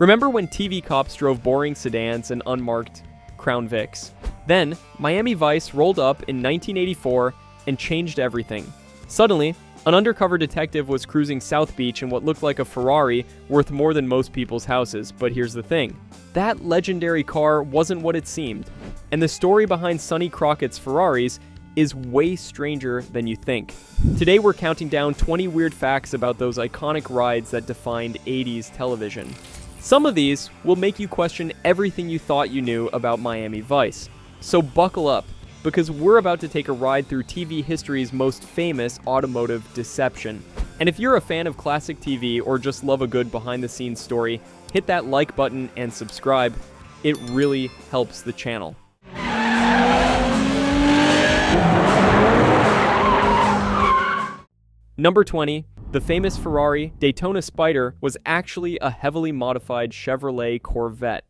Remember when TV cops drove boring sedans and unmarked Crown Vics? Then, Miami Vice rolled up in 1984 and changed everything. Suddenly, an undercover detective was cruising South Beach in what looked like a Ferrari worth more than most people's houses. But here's the thing. That legendary car wasn't what it seemed. And the story behind Sonny Crockett's Ferraris is way stranger than you think. Today we're counting down 20 weird facts about those iconic rides that defined 80s television. Some of these will make you question everything you thought you knew about Miami Vice. So buckle up, because we're about to take a ride through TV history's most famous automotive deception. And if you're a fan of classic TV or just love a good behind-the-scenes story, hit that like button and subscribe. It really helps the channel. Number 20, the famous Ferrari Daytona Spyder was actually a heavily modified Chevrolet Corvette.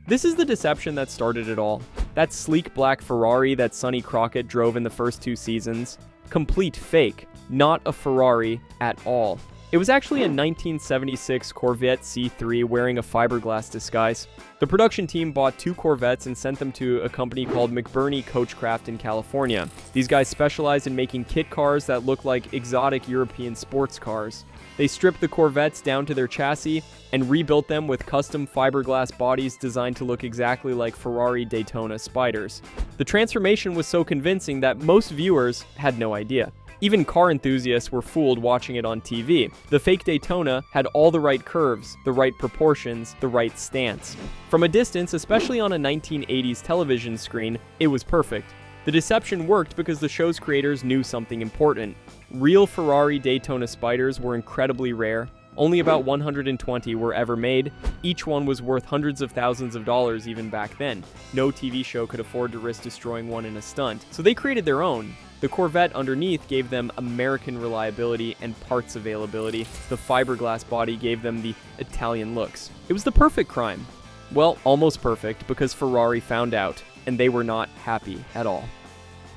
This is the deception that started it all. That sleek black Ferrari that Sonny Crockett drove in the first 2 seasons, complete fake, not a Ferrari at all. It was actually a 1976 Corvette C3 wearing a fiberglass disguise. The production team bought 2 Corvettes and sent them to a company called McBurney Coachcraft in California. These guys specialized in making kit cars that look like exotic European sports cars. They stripped the Corvettes down to their chassis and rebuilt them with custom fiberglass bodies designed to look exactly like Ferrari Daytona Spyders. The transformation was so convincing that most viewers had no idea. Even car enthusiasts were fooled watching it on TV. The fake Daytona had all the right curves, the right proportions, the right stance. From a distance, especially on a 1980s television screen, it was perfect. The deception worked because the show's creators knew something important. Real Ferrari Daytona Spyders were incredibly rare. Only about 120 were ever made. Each one was worth hundreds of thousands of dollars even back then. No TV show could afford to risk destroying one in a stunt, so they created their own. The Corvette underneath gave them American reliability and parts availability. The fiberglass body gave them the Italian looks. It was the perfect crime. Well, almost perfect, because Ferrari found out, and they were not happy at all.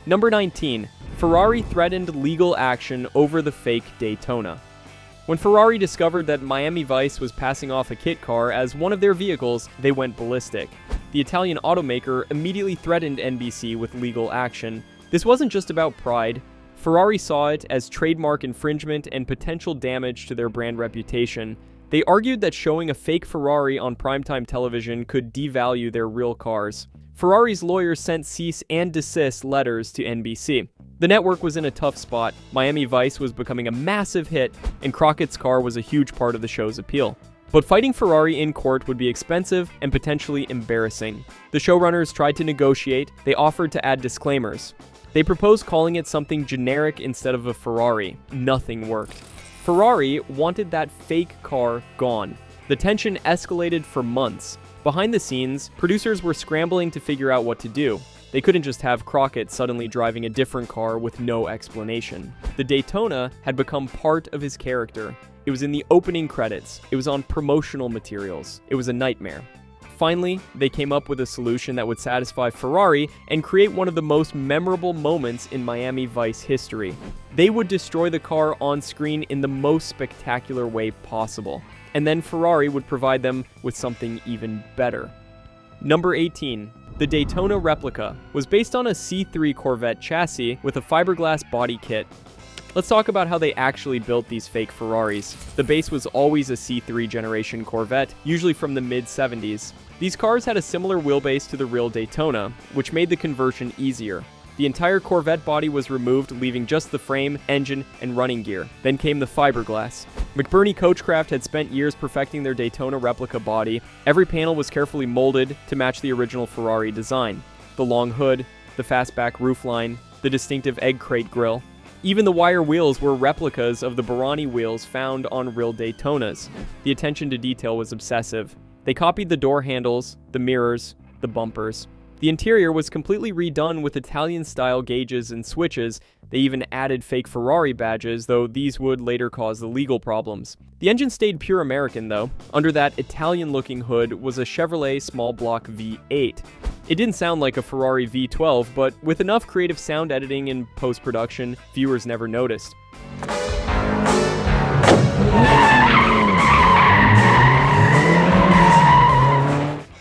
Number 19. Ferrari threatened legal action over the fake Daytona. When Ferrari discovered that Miami Vice was passing off a kit car as one of their vehicles, they went ballistic. The Italian automaker immediately threatened NBC with legal action. This wasn't just about pride. Ferrari saw it as trademark infringement and potential damage to their brand reputation. They argued that showing a fake Ferrari on primetime television could devalue their real cars. Ferrari's lawyers sent cease and desist letters to NBC. The network was in a tough spot. Miami Vice was becoming a massive hit, and Crockett's car was a huge part of the show's appeal. But fighting Ferrari in court would be expensive and potentially embarrassing. The showrunners tried to negotiate. They offered to add disclaimers. They proposed calling it something generic instead of a Ferrari. Nothing worked. Ferrari wanted that fake car gone. The tension escalated for months. Behind the scenes, producers were scrambling to figure out what to do. They couldn't just have Crockett suddenly driving a different car with no explanation. The Daytona had become part of his character. It was in the opening credits. It was on promotional materials. It was a nightmare. Finally, they came up with a solution that would satisfy Ferrari and create one of the most memorable moments in Miami Vice history. They would destroy the car on screen in the most spectacular way possible. And then Ferrari would provide them with something even better. Number 18. The Daytona Replica was based on a C3 Corvette chassis with a fiberglass body kit. Let's talk about how they actually built these fake Ferraris. The base was always a C3 generation Corvette, usually from the mid-70s. These cars had a similar wheelbase to the real Daytona, which made the conversion easier. The entire Corvette body was removed, leaving just the frame, engine, and running gear. Then came the fiberglass. McBurney Coachcraft had spent years perfecting their Daytona replica body. Every panel was carefully molded to match the original Ferrari design. The long hood, the fastback roofline, the distinctive egg crate grille. Even the wire wheels were replicas of the Barani wheels found on real Daytonas. The attention to detail was obsessive. They copied the door handles, the mirrors, the bumpers. The interior was completely redone with Italian-style gauges and switches. They even added fake Ferrari badges, though these would later cause the legal problems. The engine stayed pure American, though. Under that Italian-looking hood was a Chevrolet small block V8. It didn't sound like a Ferrari V12, but with enough creative sound editing and post-production, viewers never noticed.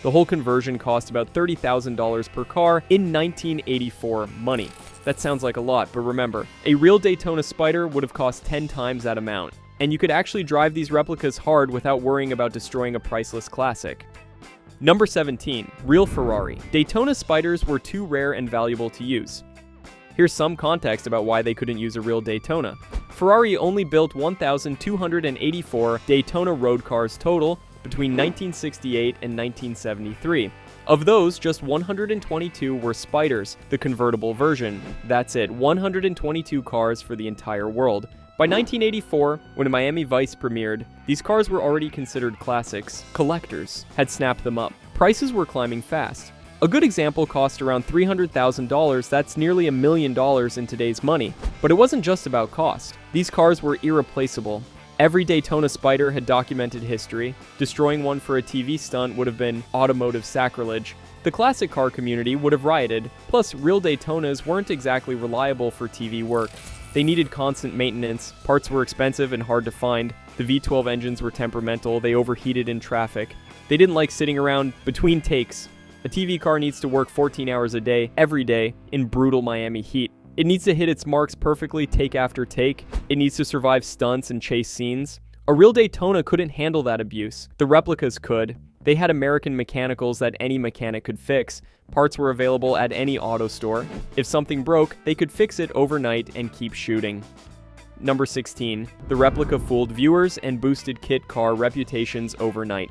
The whole conversion cost about $30,000 per car in 1984 money. That sounds like a lot, but remember, a real Daytona Spyder would have cost 10 times that amount, and you could actually drive these replicas hard without worrying about destroying a priceless classic. Number 17. Real Ferrari. Daytona Spyders were too rare and valuable to use. Here's some context about why they couldn't use a real Daytona. Ferrari only built 1,284 Daytona road cars total between 1968 and 1973. Of those, just 122 were Spyders, the convertible version. That's it, 122 cars for the entire world. By 1984, when Miami Vice premiered, these cars were already considered classics. Collectors had snapped them up. Prices were climbing fast. A good example cost around $300,000, that's nearly $1 million in today's money. But it wasn't just about cost. These cars were irreplaceable. Every Daytona Spyder had documented history. Destroying one for a TV stunt would have been automotive sacrilege. The classic car community would have rioted. Plus, real Daytonas weren't exactly reliable for TV work. They needed constant maintenance, parts were expensive and hard to find, the V12 engines were temperamental, they overheated in traffic. They didn't like sitting around between takes. A TV car needs to work 14 hours a day, every day, in brutal Miami heat. It needs to hit its marks perfectly take after take. It needs to survive stunts and chase scenes. A real Daytona couldn't handle that abuse. The replicas could. They had American mechanicals that any mechanic could fix. Parts were available at any auto store. If something broke, they could fix it overnight and keep shooting. Number 16. The replica fooled viewers and boosted kit car reputations overnight.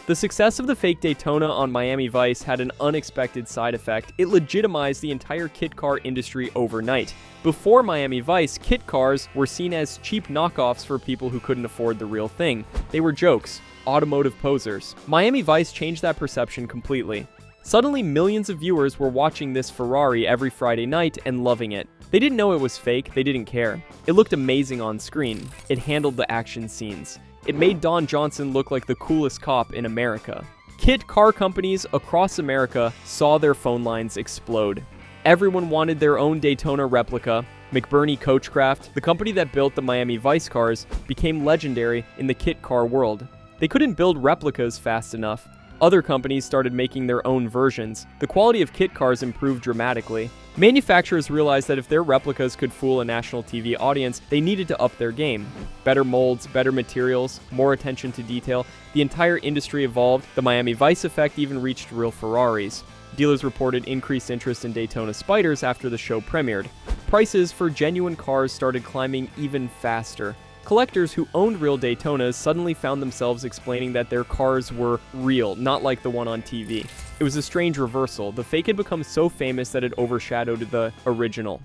The success of the fake Daytona on Miami Vice had an unexpected side effect. It legitimized the entire kit car industry overnight. Before Miami Vice, kit cars were seen as cheap knockoffs for people who couldn't afford the real thing. They were jokes, automotive posers. Miami Vice changed that perception completely. Suddenly, millions of viewers were watching this Ferrari every Friday night and loving it. They didn't know it was fake, they didn't care. It looked amazing on screen. It handled the action scenes. It made Don Johnson look like the coolest cop in America. Kit car companies across America saw their phone lines explode. Everyone wanted their own Daytona replica. McBurney Coachcraft, the company that built the Miami Vice cars, became legendary in the kit car world. They couldn't build replicas fast enough. Other companies started making their own versions. The quality of kit cars improved dramatically. Manufacturers realized that if their replicas could fool a national TV audience, they needed to up their game. Better molds, better materials, more attention to detail. The entire industry evolved. The Miami Vice effect even reached real Ferraris. Dealers reported increased interest in Daytona Spyders after the show premiered. Prices for genuine cars started climbing even faster. Collectors who owned real Daytonas suddenly found themselves explaining that their cars were real, not like the one on TV. It was a strange reversal. The fake had become so famous that it overshadowed the original.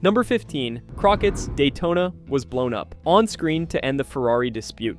Number 15. Crockett's Daytona was blown up on screen to end the Ferrari dispute.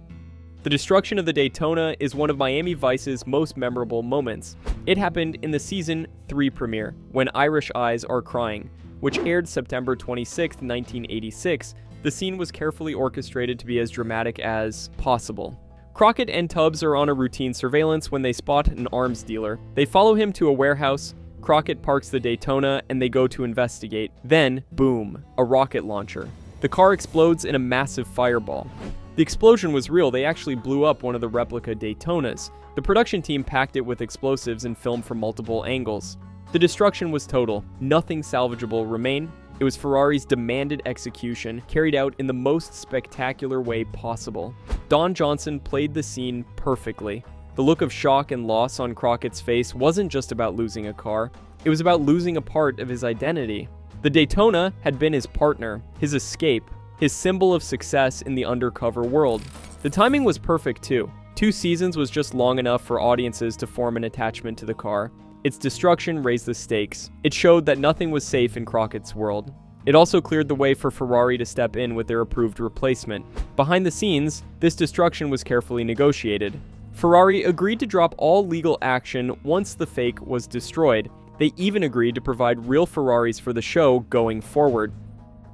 The destruction of the Daytona is one of Miami Vice's most memorable moments. It happened in the Season 3 premiere, When Irish Eyes Are Crying, which aired September 26, 1986. The scene was carefully orchestrated to be as dramatic as possible. Crockett and Tubbs are on a routine surveillance when they spot an arms dealer. They follow him to a warehouse. Crockett parks the Daytona and they go to investigate. Then, boom, a rocket launcher. The car explodes in a massive fireball. The explosion was real. They actually blew up one of the replica Daytonas. The production team packed it with explosives and filmed from multiple angles. The destruction was total. Nothing salvageable remained. It was Ferrari's demanded execution, carried out in the most spectacular way possible. Don Johnson played the scene perfectly. The look of shock and loss on Crockett's face wasn't just about losing a car, it was about losing a part of his identity. The Daytona had been his partner, his escape, his symbol of success in the undercover world. The timing was perfect too. 2 seasons was just long enough for audiences to form an attachment to the car. Its destruction raised the stakes. It showed that nothing was safe in Crockett's world. It also cleared the way for Ferrari to step in with their approved replacement. Behind the scenes, this destruction was carefully negotiated. Ferrari agreed to drop all legal action once the fake was destroyed. They even agreed to provide real Ferraris for the show going forward.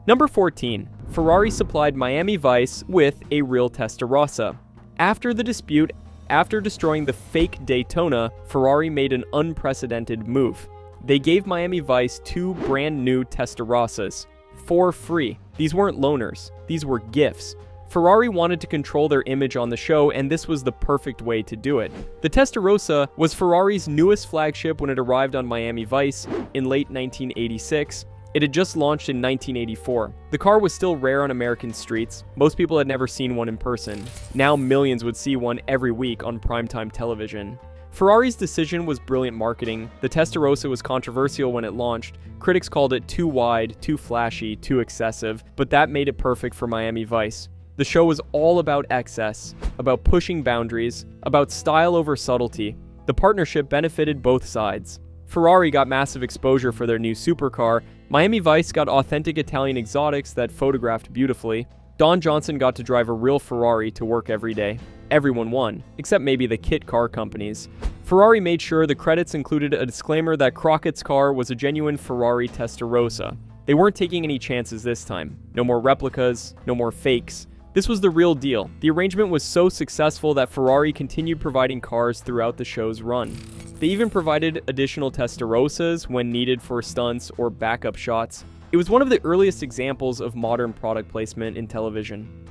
Number 14. Ferrari supplied Miami Vice with a real Testarossa. After the dispute, after destroying the fake Daytona, Ferrari made an unprecedented move. They gave Miami Vice 2 brand new Testarossas for free. These weren't loaners, these were gifts. Ferrari wanted to control their image on the show, and this was the perfect way to do it. The Testarossa was Ferrari's newest flagship when it arrived on Miami Vice in late 1986. It had just launched in 1984. The car was still rare on American streets. Most people had never seen one in person. Now millions would see one every week on primetime television. Ferrari's decision was brilliant marketing. The Testarossa was controversial when it launched. Critics called it too wide, too flashy, too excessive, but that made it perfect for Miami Vice. The show was all about excess, about pushing boundaries, about style over subtlety. The partnership benefited both sides. Ferrari got massive exposure for their new supercar. Miami Vice got authentic Italian exotics that photographed beautifully. Don Johnson got to drive a real Ferrari to work every day. Everyone won, except maybe the kit car companies. Ferrari made sure the credits included a disclaimer that Crockett's car was a genuine Ferrari Testarossa. They weren't taking any chances this time. No more replicas, no more fakes. This was the real deal. The arrangement was so successful that Ferrari continued providing cars throughout the show's run. They even provided additional Testarossas when needed for stunts or backup shots. It was one of the earliest examples of modern product placement in television.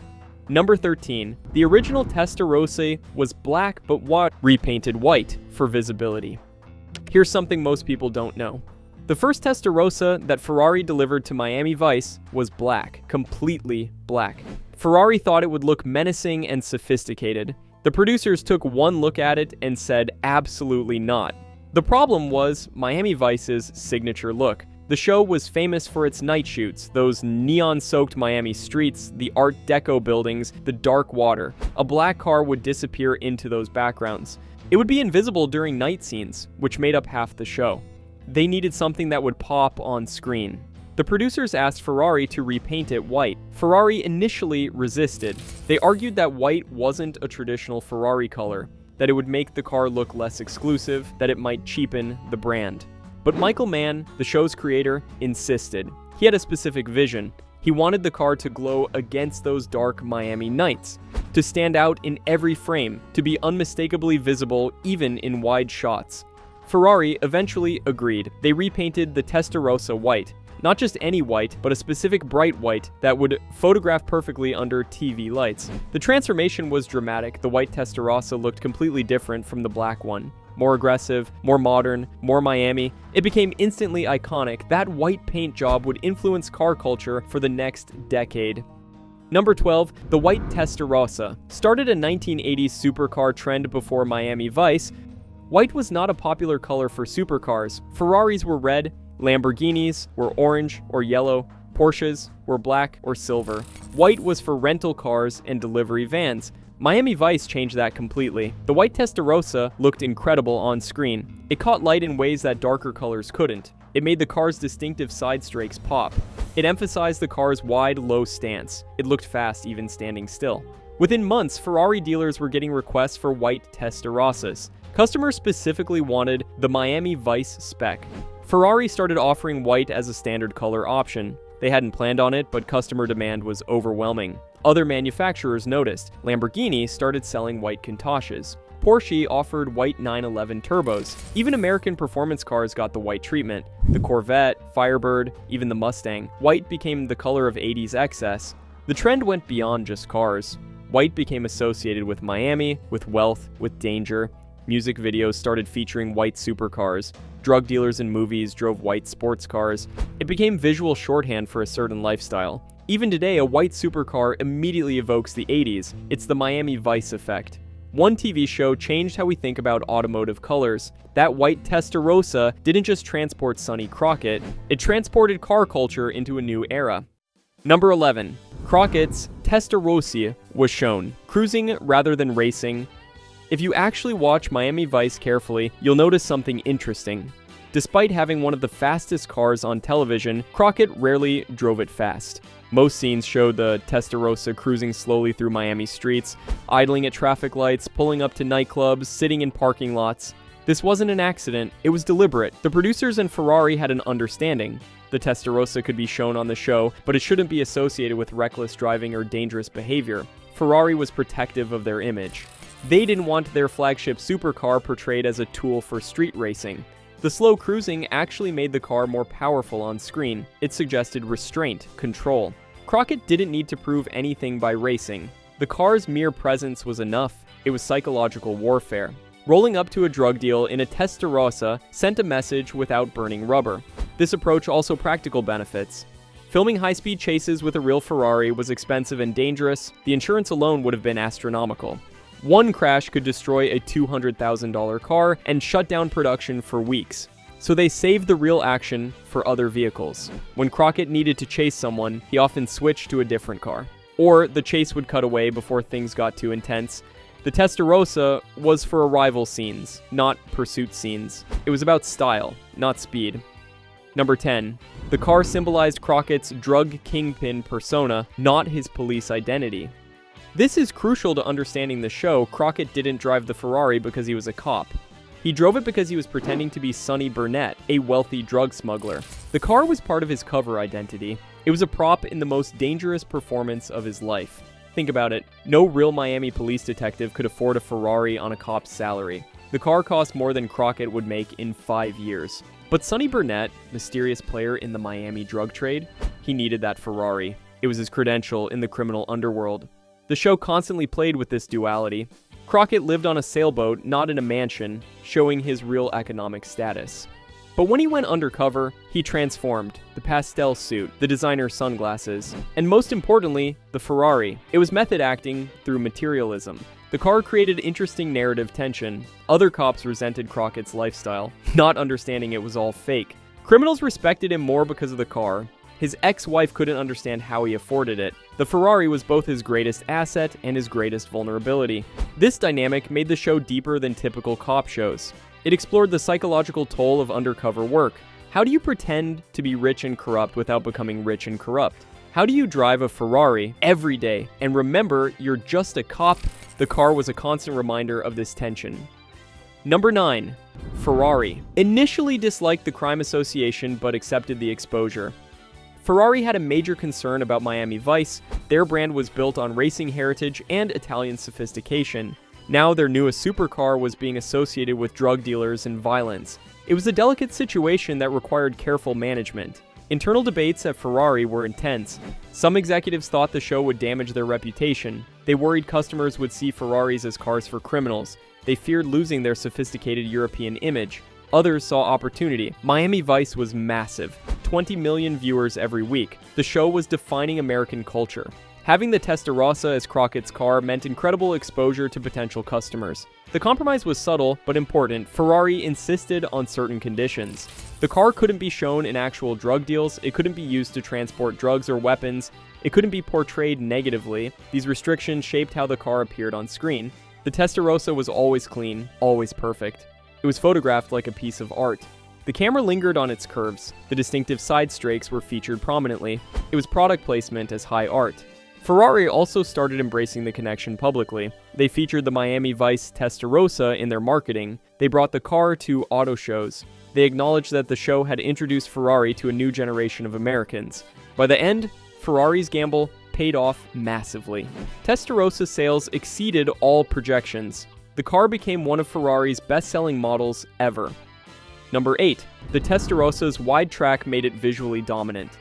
Number 13. The original Testarossa was black but repainted white for visibility. Here's something most people don't know. The first Testarossa that Ferrari delivered to Miami Vice was black, completely black. Ferrari thought it would look menacing and sophisticated. The producers took one look at it and said absolutely not. The problem was Miami Vice's signature look. The show was famous for its night shoots, those neon-soaked Miami streets, the Art Deco buildings, the dark water. A black car would disappear into those backgrounds. It would be invisible during night scenes, which made up half the show. They needed something that would pop on screen. The producers asked Ferrari to repaint it white. Ferrari initially resisted. They argued that white wasn't a traditional Ferrari color, that it would make the car look less exclusive, that it might cheapen the brand. But Michael Mann, the show's creator, insisted. He had a specific vision. He wanted the car to glow against those dark Miami nights, to stand out in every frame, to be unmistakably visible even in wide shots. Ferrari eventually agreed. They repainted the Testarossa white. Not just any white, but a specific bright white that would photograph perfectly under TV lights. The transformation was dramatic. The white Testarossa looked completely different from the black one. More aggressive, more modern, more Miami. It became instantly iconic. That white paint job would influence car culture for the next decade. Number 12, the white Testarossa. Started a 1980s supercar trend before Miami Vice. White was not a popular color for supercars. Ferraris were red, Lamborghinis were orange or yellow, Porsches were black or silver. White was for rental cars and delivery vans. Miami Vice changed that completely. The white Testarossa looked incredible on screen. It caught light in ways that darker colors couldn't. It made the car's distinctive side strakes pop. It emphasized the car's wide, low stance. It looked fast even standing still. Within months, Ferrari dealers were getting requests for white Testarossas. Customers specifically wanted the Miami Vice spec. Ferrari started offering white as a standard color option. They hadn't planned on it, but customer demand was overwhelming. Other manufacturers noticed. Lamborghini started selling white Countachs. Porsche offered white 911 turbos. Even American performance cars got the white treatment. The Corvette, Firebird, even the Mustang. White became the color of 80s excess. The trend went beyond just cars. White became associated with Miami, with wealth, with danger. Music videos started featuring white supercars. Drug dealers in movies drove white sports cars. It became visual shorthand for a certain lifestyle. Even today, a white supercar immediately evokes the 80s. It's the Miami Vice effect. One TV show changed how we think about automotive colors. That white Testarossa didn't just transport Sonny Crockett, it transported car culture into a new era. Number 11. Crockett's Testarossa was shown, cruising rather than racing. If you actually watch Miami Vice carefully, you'll notice something interesting. Despite having one of the fastest cars on television, Crockett rarely drove it fast. Most scenes showed the Testarossa cruising slowly through Miami streets, idling at traffic lights, pulling up to nightclubs, sitting in parking lots. This wasn't an accident, it was deliberate. The producers and Ferrari had an understanding. The Testarossa could be shown on the show, but it shouldn't be associated with reckless driving or dangerous behavior. Ferrari was protective of their image. They didn't want their flagship supercar portrayed as a tool for street racing. The slow cruising actually made the car more powerful on screen. It suggested restraint, control. Crockett didn't need to prove anything by racing. The car's mere presence was enough. It was psychological warfare. Rolling up to a drug deal in a Testarossa sent a message without burning rubber. This approach also practical benefits. Filming high-speed chases with a real Ferrari was expensive and dangerous. The insurance alone would have been astronomical. One crash could destroy a $200,000 car and shut down production for weeks. So they saved the real action for other vehicles. When Crockett needed to chase someone, he often switched to a different car. Or the chase would cut away before things got too intense. The Testarossa was for arrival scenes, not pursuit scenes. It was about style, not speed. Number 10. The car symbolized Crockett's drug-kingpin persona, not his police identity. This is crucial to understanding the show. Crockett didn't drive the Ferrari because he was a cop. He drove it because he was pretending to be Sonny Burnett, a wealthy drug smuggler. The car was part of his cover identity. It was a prop in the most dangerous performance of his life. Think about it. No real Miami police detective could afford a Ferrari on a cop's salary. The car cost more than Crockett would make in 5 years. But Sonny Burnett, mysterious player in the Miami drug trade, he needed that Ferrari. It was his credential in the criminal underworld. The show constantly played with this duality. Crockett lived on a sailboat, not in a mansion, showing his real economic status. But when he went undercover, he transformed. The Pastel suit, the designer sunglasses, and most importantly, the Ferrari. It was method acting through materialism. The car created interesting narrative tension. Other cops resented Crockett's lifestyle, not understanding it was all fake. Criminals respected him more because of the car. His ex-wife couldn't understand how he afforded it. The Ferrari was both his greatest asset and his greatest vulnerability. This dynamic made the show deeper than typical cop shows. It explored the psychological toll of undercover work. How do you pretend to be rich and corrupt without becoming rich and corrupt? How do you drive a Ferrari every day and remember you're just a cop? The car was a constant reminder of this tension. Number 9. Ferrari. Initially disliked the crime association but accepted the exposure. Ferrari had a major concern about Miami Vice. Their brand was built on racing heritage and Italian sophistication. Now their newest supercar was being associated with drug dealers and violence. It was a delicate situation that required careful management. Internal debates at Ferrari were intense. Some executives thought the show would damage their reputation. They worried customers would see Ferraris as cars for criminals. They feared losing their sophisticated European image. Others saw opportunity. Miami Vice was massive. 20 million viewers every week. The show was defining American culture. Having the Testarossa as Crockett's car meant incredible exposure to potential customers. The compromise was subtle but important. Ferrari insisted on certain conditions. The car couldn't be shown in actual drug deals, it couldn't be used to transport drugs or weapons, it couldn't be portrayed negatively. These restrictions shaped how the car appeared on screen. The Testarossa was always clean, always perfect. It was photographed like a piece of art. The camera lingered on its curves. The distinctive side strakes were featured prominently. It was product placement as high art. Ferrari also started embracing the connection publicly. They featured the Miami Vice Testarossa in their marketing. They brought the car to auto shows. They acknowledged that the show had introduced Ferrari to a new generation of Americans. By the end, Ferrari's gamble paid off massively. Testarossa sales exceeded all projections. The car became one of Ferrari's best-selling models ever. Number 8. The Testarossa's wide track made it visually dominant.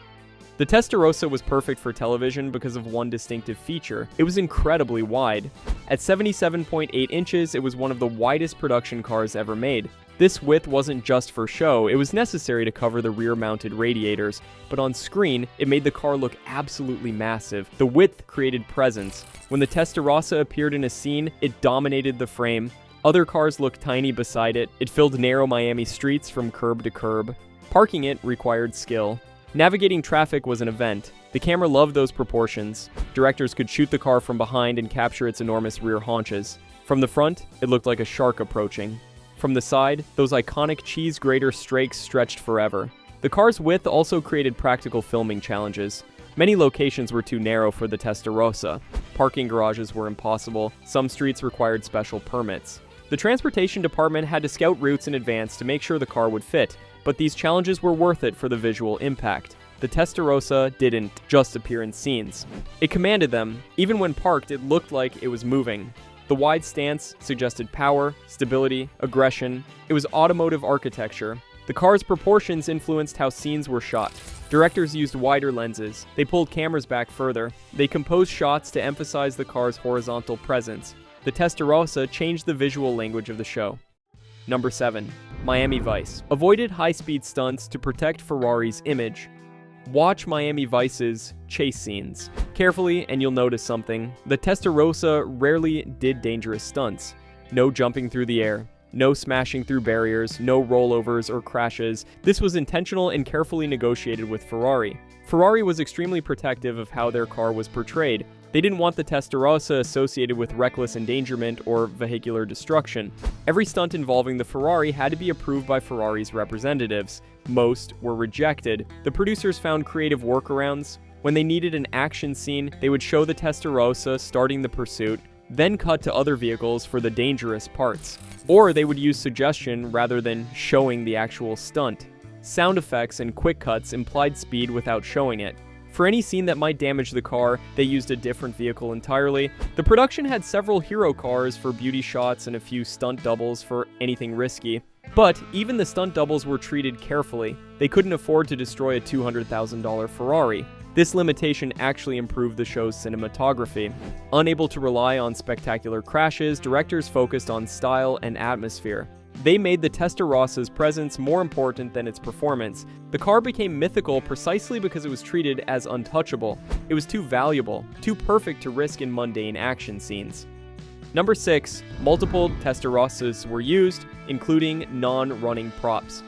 The Testarossa was perfect for television because of one distinctive feature. It was incredibly wide. At 77.8 inches, it was one of the widest production cars ever made. This width wasn't just for show, it was necessary to cover the rear-mounted radiators, but on screen, it made the car look absolutely massive. The width created presence. When the Testarossa appeared in a scene, it dominated the frame. Other cars looked tiny beside it. It filled narrow Miami streets from curb to curb. Parking it required skill. Navigating traffic was an event. The camera loved those proportions. Directors could shoot the car from behind and capture its enormous rear haunches. From the front, it looked like a shark approaching. From the side, those iconic cheese grater strakes stretched forever. The car's width also created practical filming challenges. Many locations were too narrow for the Testarossa. Parking garages were impossible. Some streets required special permits. The transportation department had to scout routes in advance to make sure the car would fit, but these challenges were worth it for the visual impact. The Testarossa didn't just appear in scenes. It commanded them. Even when parked, it looked like it was moving. The wide stance suggested power, stability, aggression. It was automotive architecture. The car's proportions influenced how scenes were shot. Directors used wider lenses. They pulled cameras back further. They composed shots to emphasize the car's horizontal presence. The Testarossa changed the visual language of the show. Number 7. Miami Vice. Avoided high-speed stunts to protect Ferrari's image. Watch Miami Vice's chase scenes carefully and you'll notice something. The Testarossa rarely did dangerous stunts. No jumping through the air. No smashing through barriers, no rollovers or crashes. This was intentional and carefully negotiated with Ferrari. Ferrari was extremely protective of how their car was portrayed. They didn't want the Testarossa associated with reckless endangerment or vehicular destruction. Every stunt involving the Ferrari had to be approved by Ferrari's representatives. Most were rejected. The producers found creative workarounds. When they needed an action scene, they would show the Testarossa starting the pursuit, then cut to other vehicles for the dangerous parts. Or they would use suggestion rather than showing the actual stunt. Sound effects and quick cuts implied speed without showing it. For any scene that might damage the car, they used a different vehicle entirely. The production had several hero cars for beauty shots and a few stunt doubles for anything risky. But even the stunt doubles were treated carefully. They couldn't afford to destroy a $200,000 Ferrari. This limitation actually improved the show's cinematography. Unable to rely on spectacular crashes, directors focused on style and atmosphere. They made the Testarossa's presence more important than its performance. The car became mythical precisely because it was treated as untouchable. It was too valuable, too perfect to risk in mundane action scenes. Number 6. Multiple Testarossas were used, including non-running props.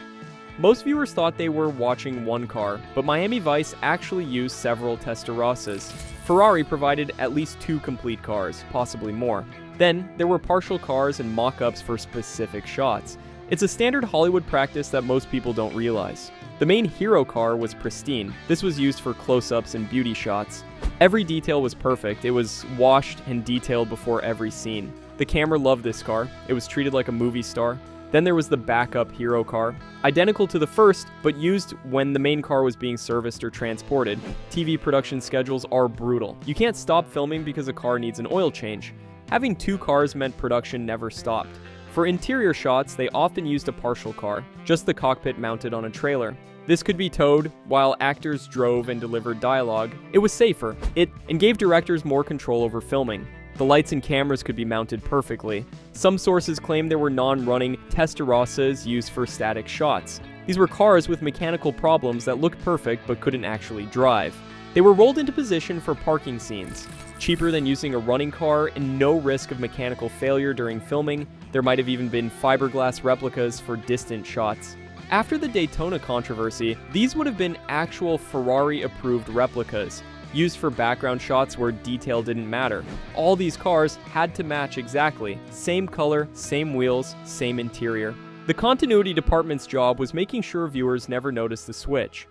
Most viewers thought they were watching one car, but Miami Vice actually used several Testarossas. Ferrari provided at least 2 complete cars, possibly more. Then, there were partial cars and mock-ups for specific shots. It's a standard Hollywood practice that most people don't realize. The main hero car was pristine. This was used for close-ups and beauty shots. Every detail was perfect. It was washed and detailed before every scene. The camera loved this car. It was treated like a movie star. Then there was the backup hero car, identical to the first, but used when the main car was being serviced or transported. TV production schedules are brutal. You can't stop filming because a car needs an oil change. Having 2 cars meant production never stopped. For interior shots, they often used a partial car, just the cockpit mounted on a trailer. This could be towed while actors drove and delivered dialogue. It was safer, and gave directors more control over filming. The lights and cameras could be mounted perfectly. Some sources claim there were non-running Testarossas used for static shots. These were cars with mechanical problems that looked perfect but couldn't actually drive. They were rolled into position for parking scenes. Cheaper than using a running car and no risk of mechanical failure during filming, there might have even been fiberglass replicas for distant shots. After the Daytona controversy, these would have been actual Ferrari-approved replicas, used for background shots where detail didn't matter. All these cars had to match exactly. Same color, same wheels, same interior. The continuity department's job was making sure viewers never noticed the switch.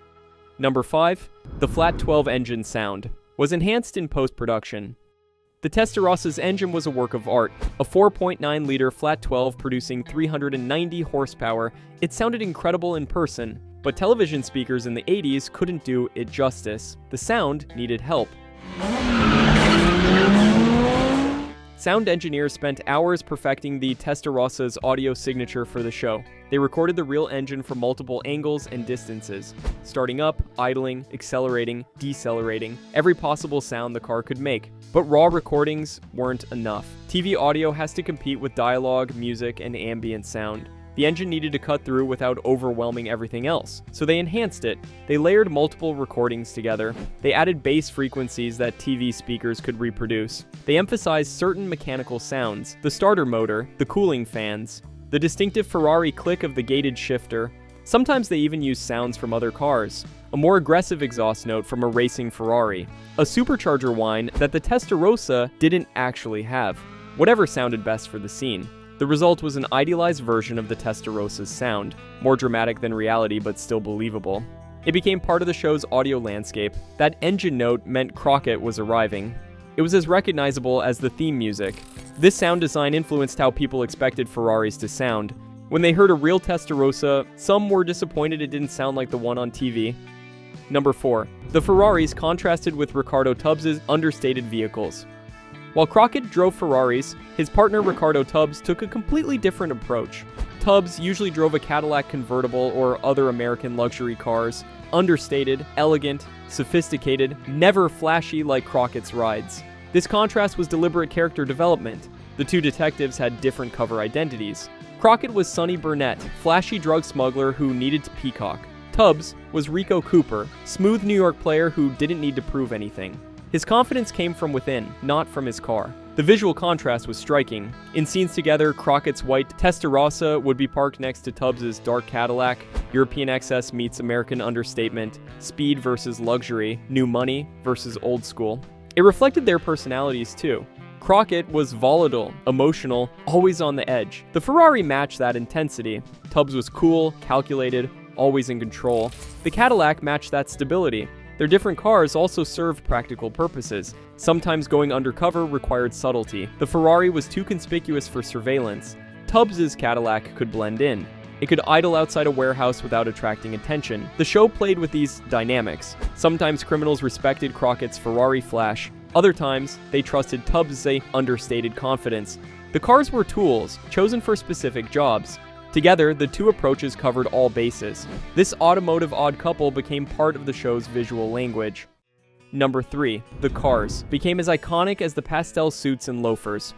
Number 5. The flat 12 engine sound was enhanced in post-production. The Testarossa's engine was a work of art, a 4.9-liter flat 12 producing 390 horsepower. It sounded incredible in person, but television speakers in the 80s couldn't do it justice. The sound needed help. Sound engineers spent hours perfecting the Testarossa's audio signature for the show. They recorded the real engine from multiple angles and distances, starting up, idling, accelerating, decelerating, every possible sound the car could make. But raw recordings weren't enough. TV audio has to compete with dialogue, music, and ambient sound. The engine needed to cut through without overwhelming everything else, so they enhanced it. They layered multiple recordings together. They added bass frequencies that TV speakers could reproduce. They emphasized certain mechanical sounds, the starter motor, the cooling fans, the distinctive Ferrari click of the gated shifter. Sometimes they even used sounds from other cars. A more aggressive exhaust note from a racing Ferrari. A supercharger whine that the Testarossa didn't actually have. Whatever sounded best for the scene. The result was an idealized version of the Testarossa's sound, more dramatic than reality but still believable. It became part of the show's audio landscape. That engine note meant Crockett was arriving. It was as recognizable as the theme music. This sound design influenced how people expected Ferraris to sound. When they heard a real Testarossa, some were disappointed it didn't sound like the one on TV. Number 4. The Ferraris contrasted with Ricardo Tubbs's understated vehicles. While Crockett drove Ferraris, his partner Ricardo Tubbs took a completely different approach. Tubbs usually drove a Cadillac convertible or other American luxury cars, understated, elegant, sophisticated, never flashy like Crockett's rides. This contrast was deliberate character development. The two detectives had different cover identities. Crockett was Sonny Burnett, flashy drug smuggler who needed to peacock. Tubbs was Rico Cooper, smooth New York player who didn't need to prove anything. His confidence came from within, not from his car. The visual contrast was striking. In scenes together, Crockett's white Testarossa would be parked next to Tubbs's dark Cadillac. European excess meets American understatement. Speed versus luxury. New money versus old school. It reflected their personalities too. Crockett was volatile, emotional, always on the edge. The Ferrari matched that intensity. Tubbs was cool, calculated, always in control. The Cadillac matched that stability. Their different cars also served practical purposes. Sometimes going undercover required subtlety. The Ferrari was too conspicuous for surveillance. Tubbs's Cadillac could blend in. It could idle outside a warehouse without attracting attention. The show played with these dynamics. Sometimes criminals respected Crockett's Ferrari flash. Other times, they trusted Tubbs's understated confidence. The cars were tools, chosen for specific jobs. Together, the two approaches covered all bases. This automotive odd couple became part of the show's visual language. Number 3. The cars became as iconic as the pastel suits and loafers.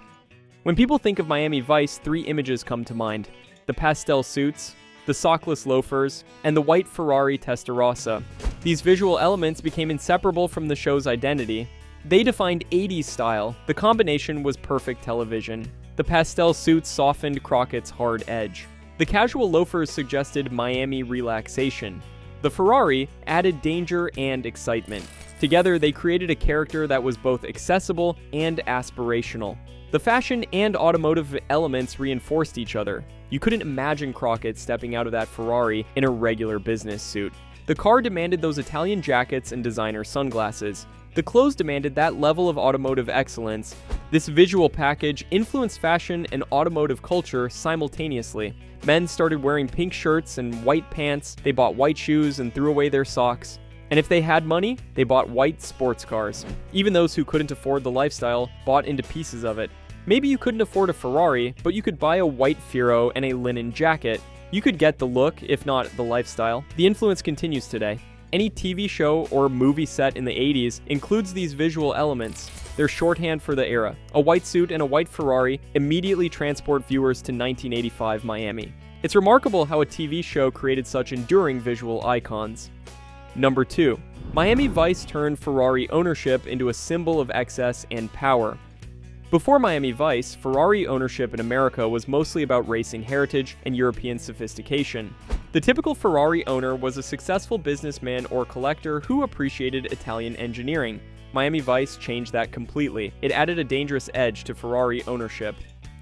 When people think of Miami Vice, 3 images come to mind: the pastel suits, the sockless loafers, and the white Ferrari Testarossa. These visual elements became inseparable from the show's identity. They defined 80s style. The combination was perfect television. The pastel suits softened Crockett's hard edge. The casual loafers suggested Miami relaxation. The Ferrari added danger and excitement. Together, they created a character that was both accessible and aspirational. The fashion and automotive elements reinforced each other. You couldn't imagine Crockett stepping out of that Ferrari in a regular business suit. The car demanded those Italian jackets and designer sunglasses. The clothes demanded that level of automotive excellence. This visual package influenced fashion and automotive culture simultaneously. Men started wearing pink shirts and white pants, they bought white shoes and threw away their socks. And if they had money, they bought white sports cars. Even those who couldn't afford the lifestyle bought into pieces of it. Maybe you couldn't afford a Ferrari, but you could buy a white Fiero and a linen jacket. You could get the look, if not the lifestyle. The influence continues today. Any TV show or movie set in the 80s includes these visual elements. They're shorthand for the era. A white suit and a white Ferrari immediately transport viewers to 1985 Miami. It's remarkable how a TV show created such enduring visual icons. Number 2. Miami Vice turned Ferrari ownership into a symbol of excess and power. Before Miami Vice, Ferrari ownership in America was mostly about racing heritage and European sophistication. The typical Ferrari owner was a successful businessman or collector who appreciated Italian engineering. Miami Vice changed that completely. It added a dangerous edge to Ferrari ownership.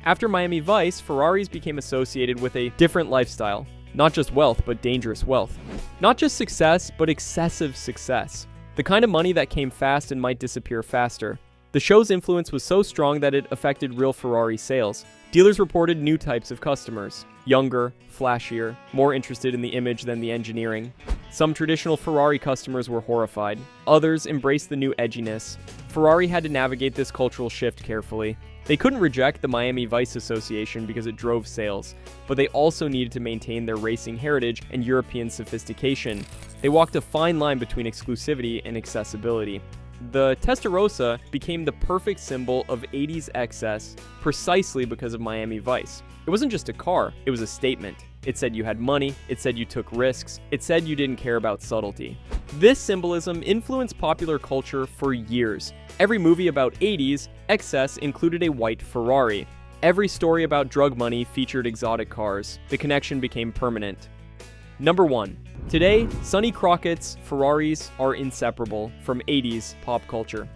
After Miami Vice, Ferraris became associated with a different lifestyle. Not just wealth, but dangerous wealth. Not just success, but excessive success. The kind of money that came fast and might disappear faster. The show's influence was so strong that it affected real Ferrari sales. Dealers reported new types of customers. Younger, flashier, more interested in the image than the engineering. Some traditional Ferrari customers were horrified. Others embraced the new edginess. Ferrari had to navigate this cultural shift carefully. They couldn't reject the Miami Vice Association because it drove sales, but they also needed to maintain their racing heritage and European sophistication. They walked a fine line between exclusivity and accessibility. The Testarossa became the perfect symbol of 80s excess precisely because of Miami Vice. It wasn't just a car, it was a statement. It said you had money, it said you took risks, it said you didn't care about subtlety. This symbolism influenced popular culture for years. Every movie about 80s excess included a white Ferrari. Every story about drug money featured exotic cars. The connection became permanent. Number 1. Today, Sonny Crockett's Ferraris are inseparable from 80s pop culture.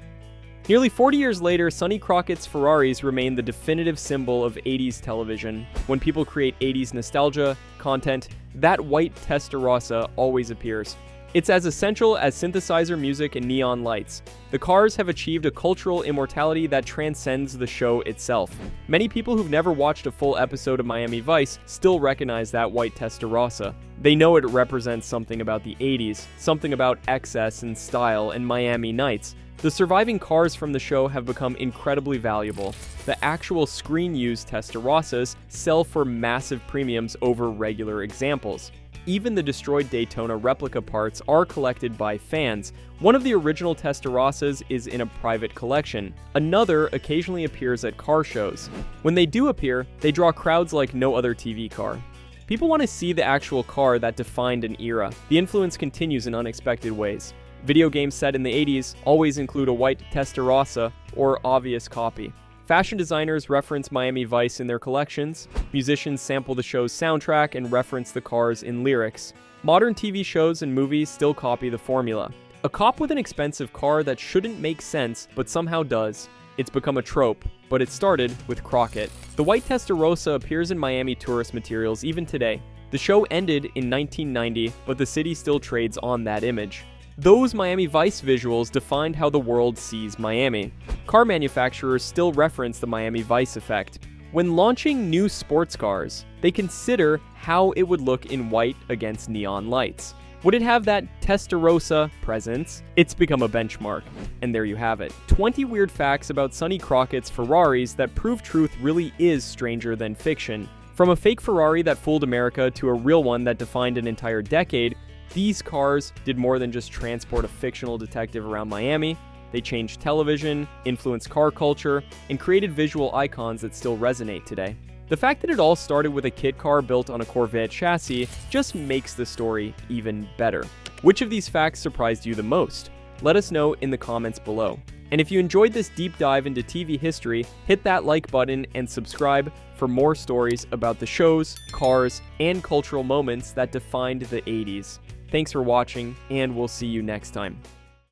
Nearly 40 years later, Sonny Crockett's Ferraris remain the definitive symbol of 80s television. When people create 80s nostalgia content, that white Testarossa always appears. It's as essential as synthesizer music and neon lights. The cars have achieved a cultural immortality that transcends the show itself. Many people who've never watched a full episode of Miami Vice still recognize that white Testarossa. They know it represents something about the 80s, something about excess and style and Miami Nights. The surviving cars from the show have become incredibly valuable. The actual screen-used Testarossas sell for massive premiums over regular examples. Even the destroyed Daytona replica parts are collected by fans. One of the original Testarossas is in a private collection. Another occasionally appears at car shows. When they do appear, they draw crowds like no other TV car. People want to see the actual car that defined an era. The influence continues in unexpected ways. Video games set in the 80s always include a white Testarossa or obvious copy. Fashion designers reference Miami Vice in their collections. Musicians sample the show's soundtrack and reference the cars in lyrics. Modern TV shows and movies still copy the formula. A cop with an expensive car that shouldn't make sense but somehow does. It's become a trope, but it started with Crockett. The white Testarossa appears in Miami tourist materials even today. The show ended in 1990, but the city still trades on that image. Those Miami Vice visuals defined how the world sees Miami. Car manufacturers still reference the Miami Vice effect. When launching new sports cars, they consider how it would look in white against neon lights. Would it have that Testarossa presence? It's become a benchmark. And there you have it. 20 weird facts about Sonny Crockett's Ferraris that prove truth really is stranger than fiction. From a fake Ferrari that fooled America to a real one that defined an entire decade, these cars did more than just transport a fictional detective around Miami. They changed television, influenced car culture, and created visual icons that still resonate today. The fact that it all started with a kit car built on a Corvette chassis just makes the story even better. Which of these facts surprised you the most? Let us know in the comments below. And if you enjoyed this deep dive into TV history, hit that like button and subscribe for more stories about the shows, cars, and cultural moments that defined the 80s. Thanks for watching, and we'll see you next time.